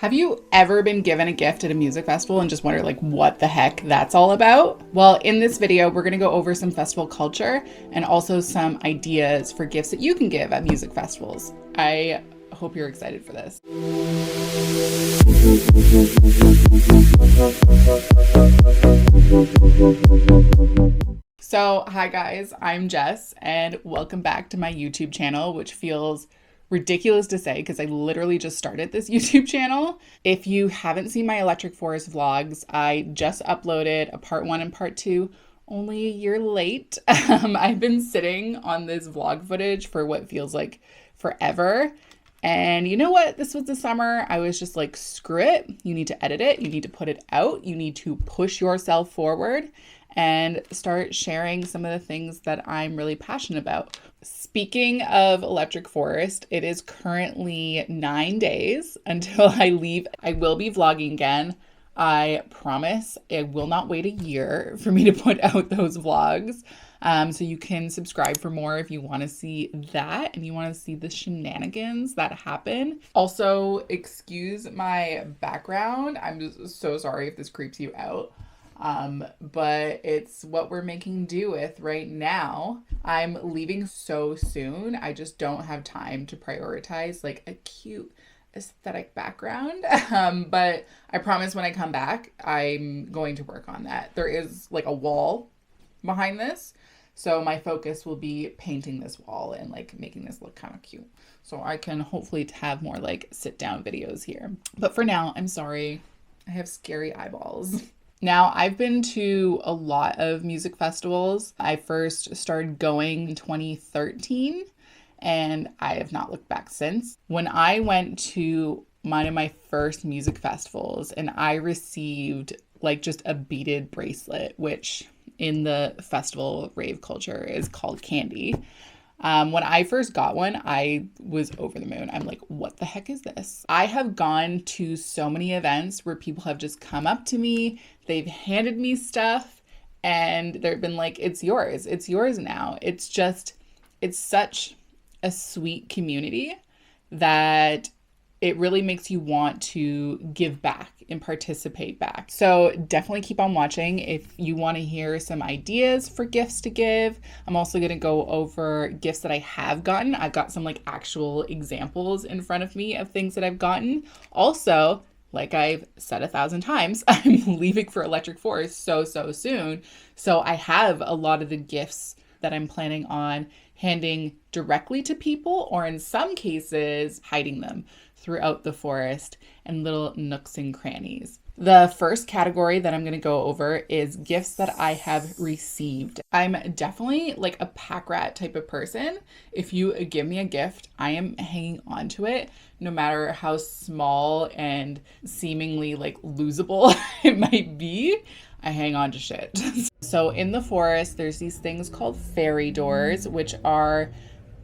Have you ever been given a gift at a music festival and just wondered like what the heck that's all about? Well, in this video, we're gonna go over some festival culture and also some ideas for gifts that you can give at music festivals. I hope you're excited for this. So, hi guys, I'm Jess and welcome back to my YouTube channel, which feels ridiculous to say because I literally just started this YouTube channel. If you haven't seen my Electric Forest vlogs, I just uploaded a part 1 and part 2 only a year late. I've been sitting on this vlog footage for what feels like forever. And you know what? This was the summer. I was just like, screw it. You need to edit it. You need to put it out. You need to push yourself forward and start sharing some of the things that I'm really passionate about. Speaking of Electric Forest, it is currently 9 days until I leave. I will be vlogging again. I promise I will not wait a year for me to put out those vlogs. So you can subscribe for more if you want to see that and you want to see the shenanigans that happen. Also, excuse my background. I'm just so sorry if this creeps you out. But it's what we're making do with right now. I'm leaving so soon. I just don't have time to prioritize like a cute aesthetic background. But I promise when I come back, I'm going to work on that. There is like a wall behind this. So my focus will be painting this wall and like making this look kind of cute. So I can hopefully have more like sit down videos here. But for now, I'm sorry. I have scary eyeballs. Now, I've been to a lot of music festivals. I first started going in 2013 and I have not looked back since. When I went to one of my first music festivals and I received like just a beaded bracelet, which in the festival rave culture is called candy. When I first got one, I was over the moon. I'm like, what the heck is this? I have gone to so many events where people have just come up to me, they've handed me stuff, and they've been like, it's yours now. It's such a sweet community that it really makes you want to give back and participate back. So definitely keep on watching if you want to hear some ideas for gifts to give. I'm also going to go over gifts that I have gotten. I've got some like actual examples in front of me of things that I've gotten. Also, like I've said 1,000 times, I'm leaving for Electric Forest so soon. So I have a lot of the gifts that I'm planning on handing directly to people, or in some cases, hiding them throughout the forest and little nooks and crannies. The first category that I'm going to go over is gifts that I have received. I'm definitely like a pack rat type of person. If you give me a gift, I am hanging on to it, no matter how small and seemingly like losable it might be. I hang on to shit. So in the forest, there's these things called fairy doors, which are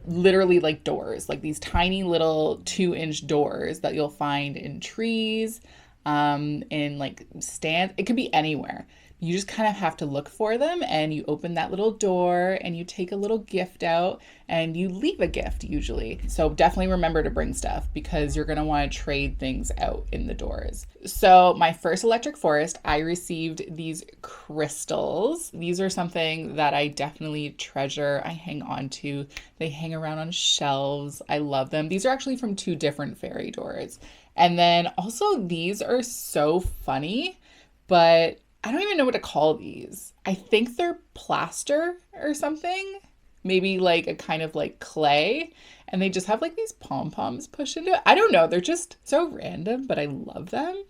literally like doors, like these tiny little 2-inch doors that you'll find in trees, in like stands. It could be anywhere. You just kind of have to look for them, and you open that little door and you take a little gift out and you leave a gift usually. So definitely remember to bring stuff because you're going to want to trade things out in the doors. So my first Electric Forest, I received these crystals. These are something that I definitely treasure. I hang on to. They hang around on shelves. I love them. These are actually from 2 different fairy doors. And then also these are so funny, but I don't even know what to call these. I think they're plaster or something. Maybe like a kind of like clay. And they just have like these pom-poms pushed into it. I don't know. They're just so random, but I love them.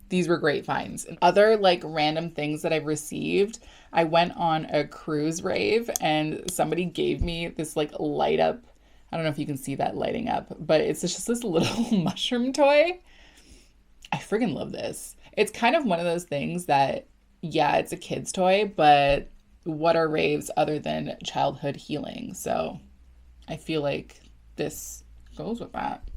These were great finds. And other like random things that I've received. I went on a cruise rave and somebody gave me this like light up. I don't know if you can see that lighting up, but it's just this little mushroom toy. I friggin' love this. It's kind of one of those things that, yeah, it's a kid's toy, but what are raves other than childhood healing? So I feel like this goes with that.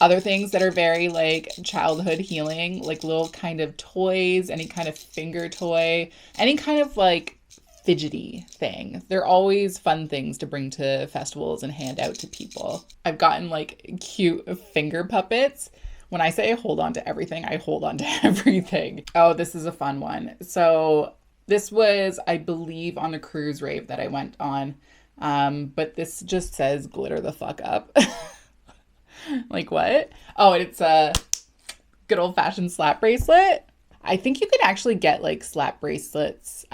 Other things that are very like childhood healing, like little kind of toys, any kind of finger toy, any kind of like fidgety thing. They're always fun things to bring to festivals and hand out to people. I've gotten like cute finger puppets, When I say I hold on to everything, I hold on to everything. Oh, this is a fun one. So this was, I believe, on a cruise rave that I went on. But this just says glitter the fuck up. Like what? Oh, it's a good old fashioned slap bracelet. I think you can actually get like slap bracelets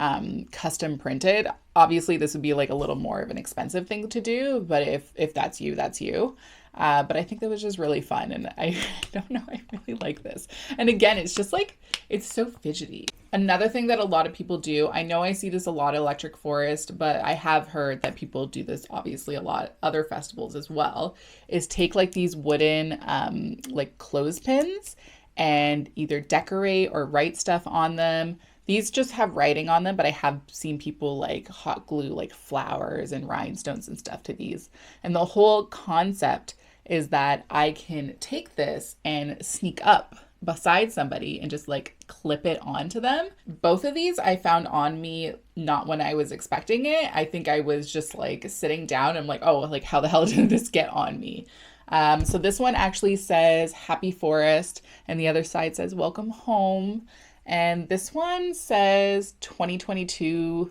custom printed. Obviously, this would be like a little more of an expensive thing to do, but if that's you, that's you. But I think that was just really fun, and I don't know, I really like this. And again, it's just like, it's so fidgety. Another thing that a lot of people do, I know I see this a lot at Electric Forest, but I have heard that people do this obviously a lot at other festivals as well, is take like these wooden like clothespins and either decorate or write stuff on them. These just have writing on them, but I have seen people like hot glue like flowers and rhinestones and stuff to these. And the whole concept is that I can take this and sneak up beside somebody and just like clip it onto them. Both of these I found on me not when I was expecting it. I think I was just like sitting down and I'm like, oh, like how the hell did this get on me? So this one actually says Happy Forest and the other side says Welcome Home. And this one says 2022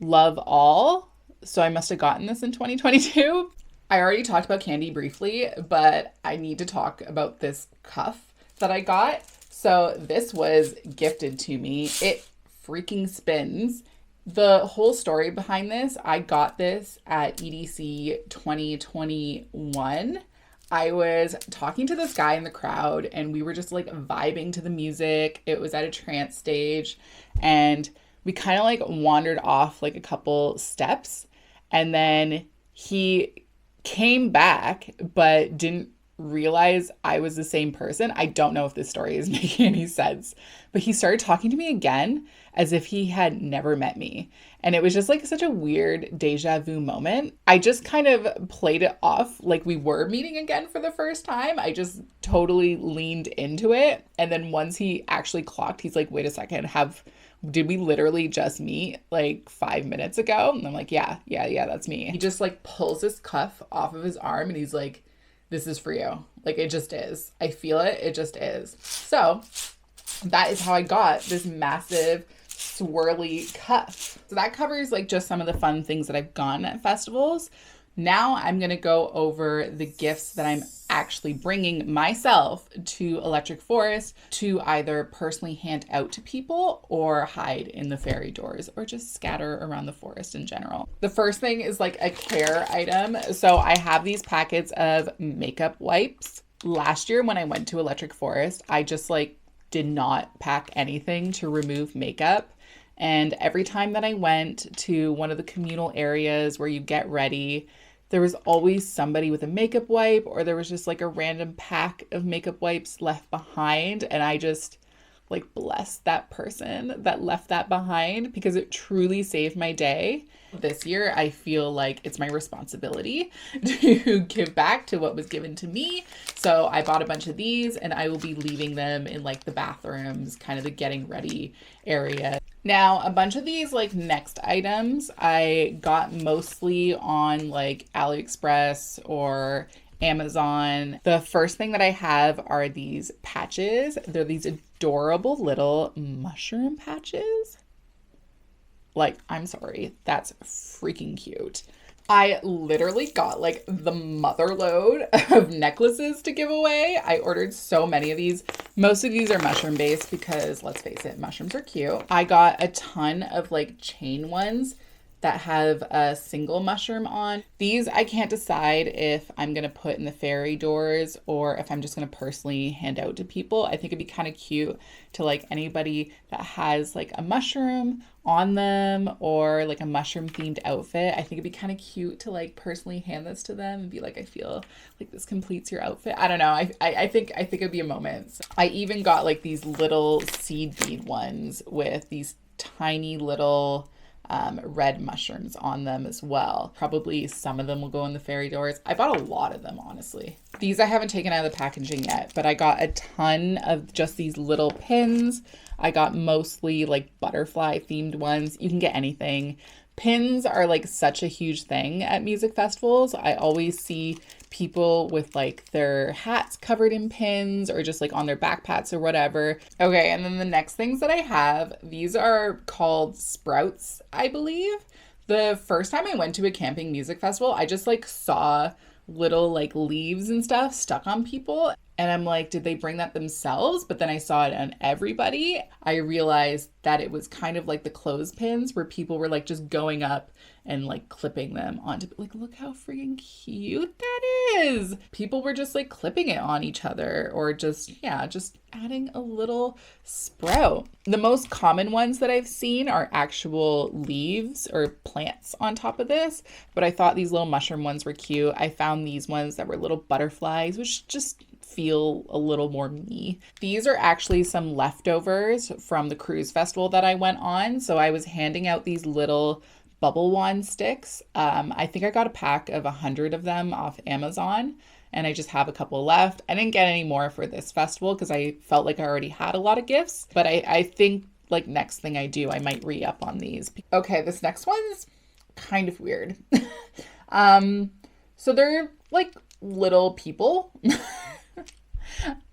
Love All. So I must have gotten this in 2022. I already talked about candy briefly, but I need to talk about this cuff that I got. So this was gifted to me. It freaking spins. The whole story behind this, I got this at EDC 2021. I was talking to this guy in the crowd and we were just like vibing to the music. It was at a trance stage and we kind of like wandered off like a couple steps and then he came back but didn't realize I was the same person. I don't know if this story is making any sense, but he started talking to me again as if he had never met me. And it was just like such a weird deja vu moment. I just kind of played it off like we were meeting again for the first time. I just totally leaned into it. And then once he actually clocked, he's like, wait a second, did we literally just meet like 5 minutes ago? And I'm like, yeah, that's me. He just like pulls this cuff off of his arm and he's like, this is for you. Like it just is. I feel it. It just is. So that is how I got this massive swirly cuff. So that covers like just some of the fun things that I've gotten at festivals. Now I'm going to go over the gifts that I'm actually bringing myself to Electric Forest to either personally hand out to people or hide in the fairy doors or just scatter around the forest in general. The first thing is like a care item. So I have these packets of makeup wipes. Last year when I went to Electric Forest, I just like did not pack anything to remove makeup. And every time that I went to one of the communal areas where you get ready, there was always somebody with a makeup wipe or there was just like a random pack of makeup wipes left behind. And I just like bless that person that left that behind because it truly saved my day. This year, I feel like it's my responsibility to give back to what was given to me. So I bought a bunch of these and I will be leaving them in like the bathrooms, kind of the getting ready area. Now, a bunch of these like next items I got mostly on like AliExpress or Amazon. The first thing that I have are these patches. They're these adorable little mushroom patches. Like, I'm sorry, that's freaking cute. I literally got like the mother load of necklaces to give away. I ordered so many of these. Most of these are mushroom based because let's face it, mushrooms are cute. I got a ton of like chain ones that have a single mushroom on. These I can't decide if I'm gonna put in the fairy doors or if I'm just gonna personally hand out to people. I think it'd be kind of cute to like anybody that has like a mushroom on them or like a mushroom themed outfit. I think it'd be kind of cute to like personally hand this to them and be like, I feel like this completes your outfit. I don't know. I think it'd be a moment. I even got like these little seed bead ones with these tiny little red mushrooms on them as well. Probably some of them will go in the fairy doors. I bought a lot of them, honestly. These I haven't taken out of the packaging yet, but I got a ton of just these little pins. I got mostly like butterfly themed ones. You can get anything. Pins are like such a huge thing at music festivals. I always see people with like their hats covered in pins or just like on their backpacks or whatever. Okay, and then the next things that I have, these are called sprouts, I believe. The first time I went to a camping music festival, I just like saw little like leaves and stuff stuck on people. And I'm like, did they bring that themselves? But then I saw it on everybody. I realized that it was kind of like the clothespins where people were like just going up and like clipping them onto, like, look how freaking cute that is. People were just like clipping it on each other or just, yeah, just adding a little sprout. The most common ones that I've seen are actual leaves or plants on top of this, but I thought these little mushroom ones were cute. I found these ones that were little butterflies, which just feel a little more me. These are actually some leftovers from the cruise festival that I went on. So I was handing out these little bubble wand sticks. I think I got a pack of 100 of them off Amazon, and I just have a couple left. I didn't get any more for this festival because I felt like I already had a lot of gifts, but I think like next thing I do, I might re-up on these. Okay, this next one's kind of weird. So they're like little people.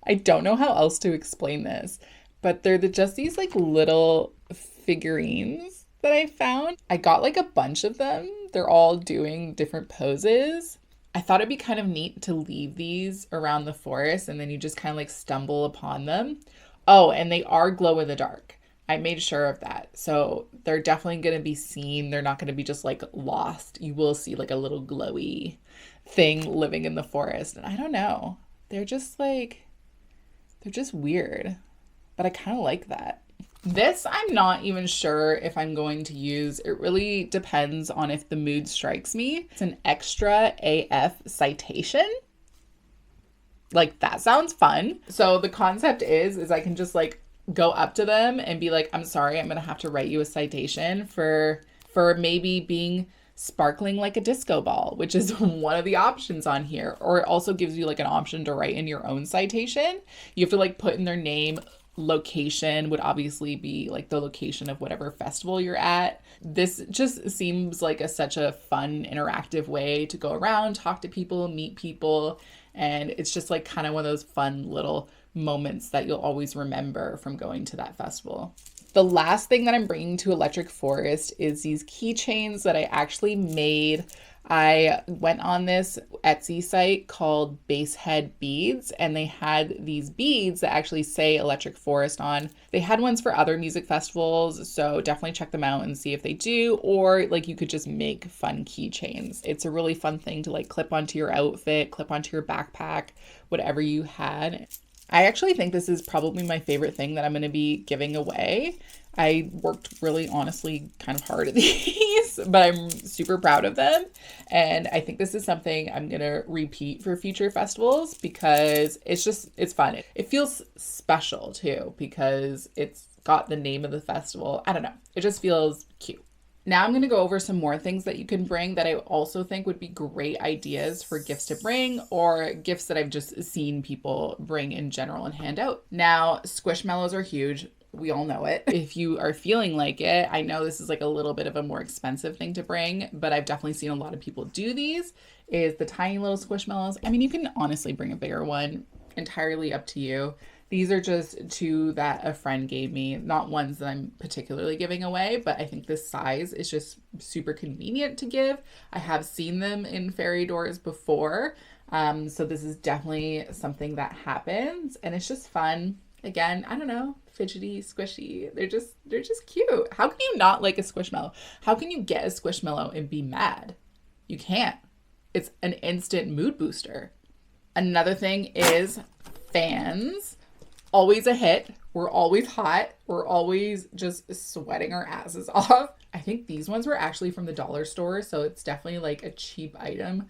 I don't know how else to explain this, but they're just these like little figurines that I found. I got like a bunch of them. They're all doing different poses. I thought it'd be kind of neat to leave these around the forest and then you just kind of like stumble upon them. Oh, and they are glow in the dark. I made sure of that. So they're definitely going to be seen. They're not going to be just like lost. You will see like a little glowy thing living in the forest. And I don't know. They're just weird, but I kind of like that. This, I'm not even sure if I'm going to use. It really depends on if the mood strikes me. It's an extra AF citation. Like, that sounds fun. So the concept is I can just like go up to them and be like, I'm sorry, I'm going to have to write you a citation for maybe being sparkling like a disco ball, which is one of the options on here. Or it also gives you like an option to write in your own citation. You have to like put in their name. Location would obviously be like the location of whatever festival you're at. This just seems like such a fun, interactive way to go around, talk to people, meet people. And it's just like kind of one of those fun little moments that you'll always remember from going to that festival. The last thing that I'm bringing to Electric Forest is these keychains that I actually made. I went on this Etsy site called Basehead Beads, and they had these beads that actually say Electric Forest on. They had ones for other music festivals, so definitely check them out and see if they do, or like you could just make fun keychains. It's a really fun thing to like clip onto your outfit, clip onto your backpack, whatever you had. I actually think this is probably my favorite thing that I'm going to be giving away. I worked really honestly kind of hard at these, but I'm super proud of them. And I think this is something I'm going to repeat for future festivals because it's fun. It feels special too because it's got the name of the festival. I don't know. It just feels cute. Now I'm going to go over some more things that you can bring that I also think would be great ideas for gifts to bring or gifts that I've just seen people bring in general and hand out. Now, Squishmallows are huge. We all know it. If you are feeling like it, I know this is like a little bit of a more expensive thing to bring, but I've definitely seen a lot of people do these, is the tiny little Squishmallows. I mean, you can honestly bring a bigger one, entirely up to you. These are just two that a friend gave me, not ones that I'm particularly giving away, but I think this size is just super convenient to give. I have seen them in fairy doors before, so this is definitely something that happens, and it's just fun. Again, I don't know, fidgety, squishy. They're just cute. How can you not like a Squishmallow? How can you get a Squishmallow and be mad? You can't. It's an instant mood booster. Another thing is fans. Always a hit. We're always hot. We're always just sweating our asses off. I think these ones were actually from the dollar store, so it's definitely like a cheap item.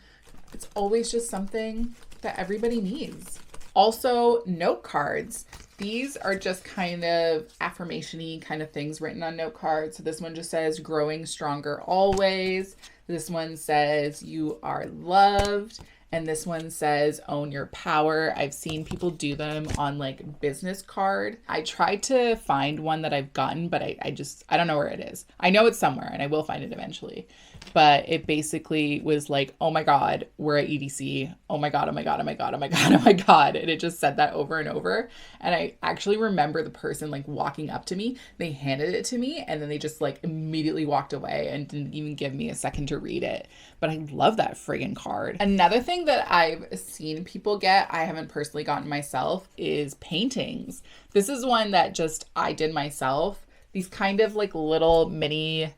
It's always just something that everybody needs. Also, note cards. These are just kind of affirmation-y kind of things written on note cards. So this one just says, growing stronger always. This one says, you are loved. And this one says own your power. I've seen people do them on like business card. I tried to find one that I've gotten, but I don't know where it is. I know it's somewhere and I will find it eventually. But it basically was like, oh my God, we're at EDC. Oh my God, oh my God, oh my God, oh my God, oh my God. And it just said that over and over. And I actually remember the person like walking up to me. They handed it to me and then they just like immediately walked away and didn't even give me a second to read it. But I love that friggin' card. Another thing that I've seen people get, I haven't personally gotten myself, is paintings. This is one that just I did myself. These kind of like little mini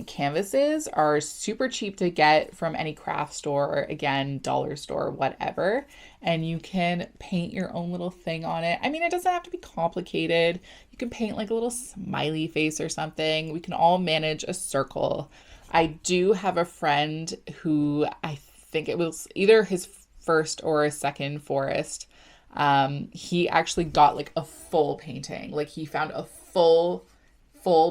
canvases are super cheap to get from any craft store or again, dollar store, whatever. And you can paint your own little thing on it. I mean, it doesn't have to be complicated. You can paint like a little smiley face or something. We can all manage a circle. I do have a friend who I think it was either his first or a second forest. He actually got like a full painting. Like he found a full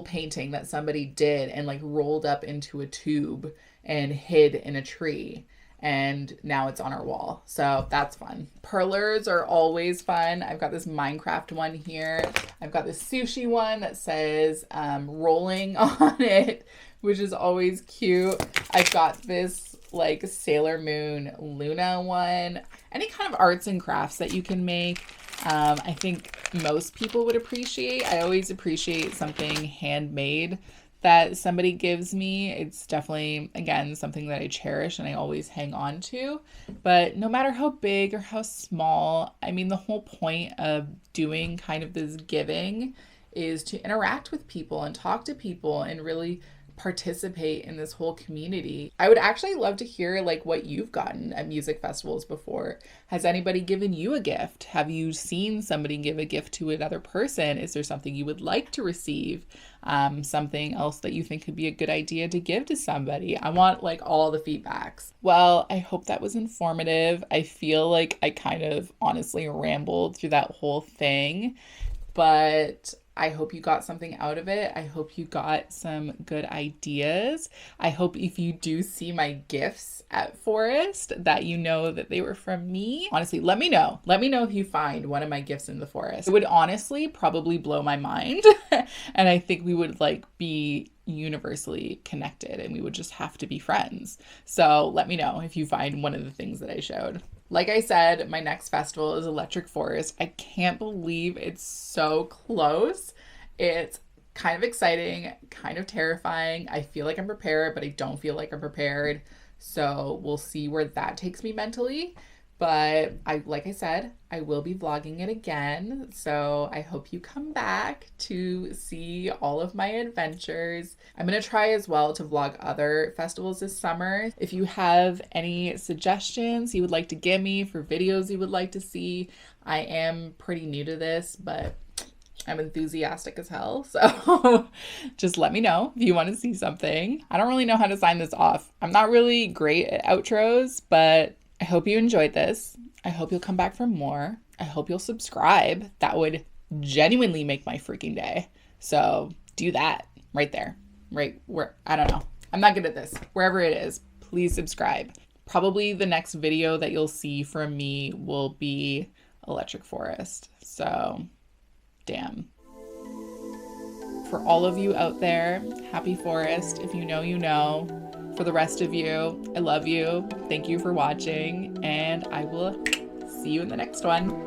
painting that somebody did and like rolled up into a tube and hid in a tree. And now it's on our wall. So that's fun. Perlers are always fun. I've got this Minecraft one here. I've got this sushi one that says rolling on it, which is always cute. I've got this like Sailor Moon Luna one. Any kind of arts and crafts that you can make. I think most people would appreciate. I always appreciate something handmade that somebody gives me. It's definitely, again, something that I cherish and I always hang on to. But no matter how big or how small, I mean, the whole point of doing kind of this giving is to interact with people and talk to people and really participate in this whole community. I would actually love to hear like what you've gotten at music festivals before. Has anybody given you a gift? Have you seen somebody give a gift to another person? Is there something you would like to receive? Something else that you think could be a good idea to give to somebody? I want like all the feedbacks. Well, I hope that was informative. I feel like I kind of honestly rambled through that whole thing, but I hope you got something out of it. I hope you got some good ideas. I hope if you do see my gifts at Forest that you know that they were from me. Honestly, let me know. Let me know if you find one of my gifts in the forest. It would honestly probably blow my mind. And I think we would like be universally connected and we would just have to be friends. So let me know if you find one of the things that I showed. Like I said, my next festival is Electric Forest. I can't believe it's so close. It's kind of exciting, kind of terrifying. I feel like I'm prepared, but I don't feel like I'm prepared. So we'll see where that takes me mentally. But like I said, I will be vlogging it again. So I hope you come back to see all of my adventures. I'm going to try as well to vlog other festivals this summer. If you have any suggestions you would like to give me for videos you would like to see, I am pretty new to this, but I'm enthusiastic as hell. So just let me know if you want to see something. I don't really know how to sign this off. I'm not really great at outros, but I hope you enjoyed this. I hope you'll come back for more. I hope you'll subscribe. That would genuinely make my freaking day. So do that right there, right where, I don't know. I'm not good at this. Wherever it is, please subscribe. Probably the next video that you'll see from me will be Electric Forest. So damn. For all of you out there, happy Forest. If you know, you know. For the rest of you, I love you. Thank you for watching, and I will see you in the next one.